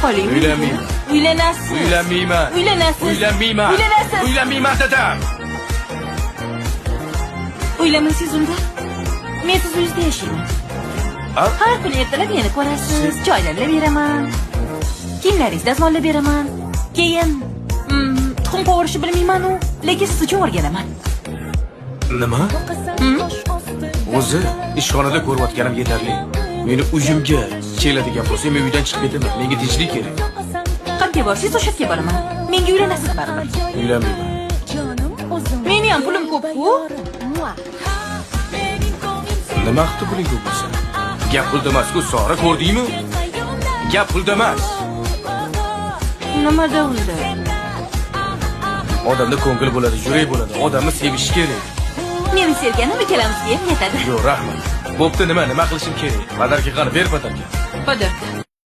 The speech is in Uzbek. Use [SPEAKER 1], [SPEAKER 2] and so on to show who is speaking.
[SPEAKER 1] qoling.
[SPEAKER 2] Uylanmayman.
[SPEAKER 1] Uylanasiz.
[SPEAKER 2] Uylanmayman.
[SPEAKER 1] Uylanasiz.
[SPEAKER 2] Uylanmayman.
[SPEAKER 1] Uylanasiz.
[SPEAKER 2] Uylanmayman dedim.
[SPEAKER 1] Uylamaysiz unda. Men siz uyingizda yashayman. Har kuni ertalab meni ko'rasiz, choylarlab beraman. Kiyimlaringizni dazmollab beraman. Keyin tuxum qovurishni bilmayman-u, lekin siz uchun o'rganaman.
[SPEAKER 2] Nima? O'zi ishxonada ko'rayotganim yetarli. Meni uyimga keladigan bo'lsa, men uydan chiqib ketaman. Menga tinchlik kerak.
[SPEAKER 1] Qayerga borsangiz o'sha yerga boraman. Menga uylanasiz baribir.
[SPEAKER 2] Uylanmayman.
[SPEAKER 1] Meni ham pulim ko'p-ku.
[SPEAKER 2] Nima qildi buning ko'p bo'lsa? Gap pulda emas-ku, Sora, ko'rdingmi? Gap pulda emas.
[SPEAKER 1] Nimada unda?
[SPEAKER 2] Odamda ko'ngil bo'ladi, yurak bo'ladi. Odamni sevish kerak.
[SPEAKER 1] Meni sevganim ikkalamizga ham yetadi.
[SPEAKER 2] Yo'q, rahmat. Bo'pti, nima qilishim kerak? Padarka qani, ber padarka.
[SPEAKER 1] Padarka.